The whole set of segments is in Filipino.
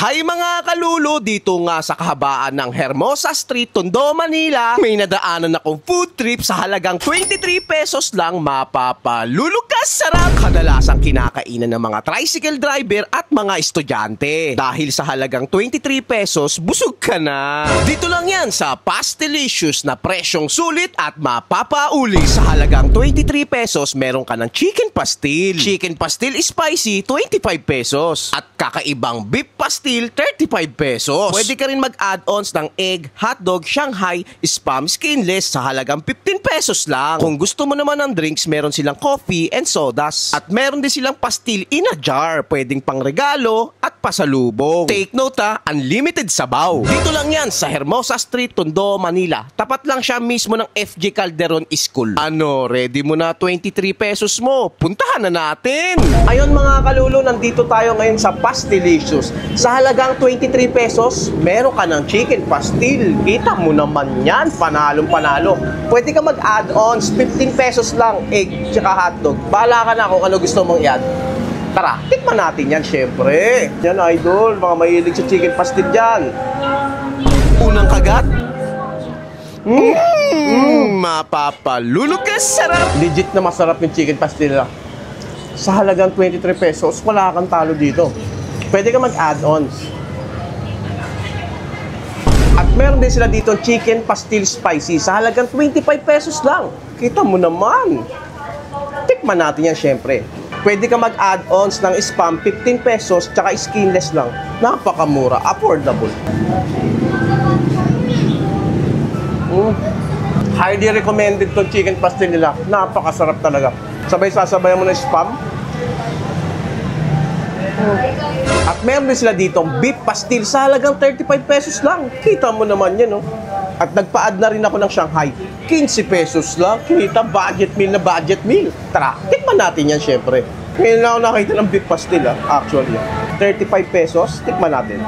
Hi mga kalulo, dito nga sa kahabaan ng Hermosa Street, Tondo, Manila, may nadaanan akong food trip sa halagang 23 pesos lang mapapalulukas sarap. Kadalasang kinakainan ng mga tricycle driver at mga estudyante. Dahil sa halagang 23 pesos, busog ka na. Dito lang yan sa Pastelicious na presyong sulit at mapapauli. Sa halagang 23 pesos, meron ka ng chicken pastil. Chicken pastil spicy, 25 pesos. At kakaibang beef pastil, 35 pesos. Pwede ka rin mag-add-ons ng egg, hotdog, Shanghai, spam, skinless sa halagang 15 pesos lang. Kung gusto mo naman ng drinks, meron silang coffee and sodas. At meron din silang pastil in a jar. Pwedeng pang regalo at pasalubong. Take note unlimited sabaw. Dito lang yan sa Hermosa Street, Tondo, Manila. Tapat lang siya mismo ng FG Calderon School. Ano, ready mo na 23 pesos mo? Puntahan na natin! Ayun mga kalulo, nandito tayo ngayon sa Pastelicious. Sa halagang 23 pesos, meron ka ng chicken pastil. Kita mo naman yan, panalong panalo. Pwede ka mag-add-ons, 15 pesos lang, egg, tsaka hotdog. Bahala ka na kung ano gusto mong i-add. Tara, tikman natin yan syempre. Yan idol, mga mahilig sa chicken pastil dyan. Unang kagat. Mapapalulog ka sarap. Legit na masarap yung chicken pastil nila. Sa halagang 23 pesos, wala kang talo dito. Pwede ka mag-add-ons. At meron din sila dito chicken pastil spicy sa halagang 25 pesos lang. Kita mo naman. Tikman natin yan syempre. Pwede ka mag-add-ons ng spam, 15 pesos, tsaka skinless lang. Napakamura, affordable. Highly recommended tong chicken pastil nila. Napakasarap talaga. Sabay-sasabayan mo ng spam. At meron din sila dito beef pastil sa halagang 35 pesos lang. Kita mo naman yan, no? At nagpa-add na rin ako ng Shanghai. 15 pesos lang. Kita, budget meal na budget meal. Tara, tikman natin yan syempre. Ngayon lang ako nakita ng beef pastil, actually. 35 pesos, tikman natin.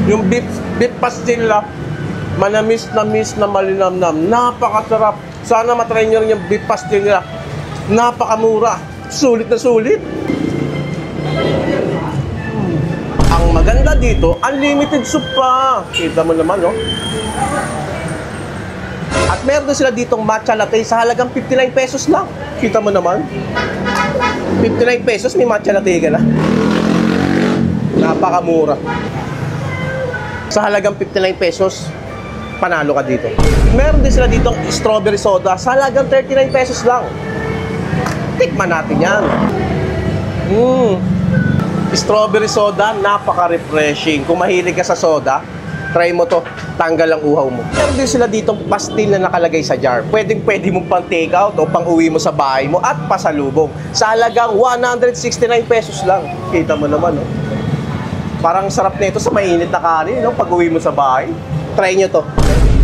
Yung beef pastil nila, manamis-namis na malinamnam. Napakasarap. Sana matry nyo rin yung beef pastil nila. Napakamura. Sulit na sulit. Ang maganda dito, unlimited soup pa. Kita mo naman, no? At meron din sila ditong matcha latte sa halagang 59 pesos lang. Kita mo naman. 59 pesos, may matcha latte ka na. Napakamura. Sa halagang 59 pesos, panalo ka dito. Meron din sila ditong strawberry soda sa halagang 39 pesos lang. Tikman natin yan. Strawberry soda, napaka-refreshing. Kung mahilig ka sa soda, try mo to. Tanggal ang uhaw mo. Meron din sila ditong pastil na nakalagay sa jar. Pwede mong pang take out o pang uwi mo sa bahay mo at pasalubong. Sa halagang 169 pesos lang. Kita mo naman, no? Parang sarap nito sa mainit na kanin, no? Pag uwi mo sa bahay. Try nyo to.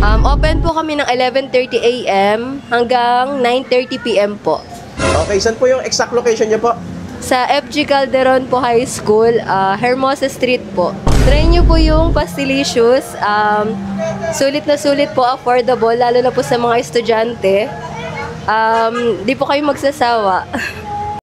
Open po kami ng 11:30 a.m. hanggang 9:30 p.m. po. Okay, saan po yung exact location nyo po? Sa FG Calderon po High School, Hermosa Street po. Try nyo po yung Pastelicious. Sulit na sulit po, affordable, lalo na po sa mga estudyante. Di po kayo magsasawa.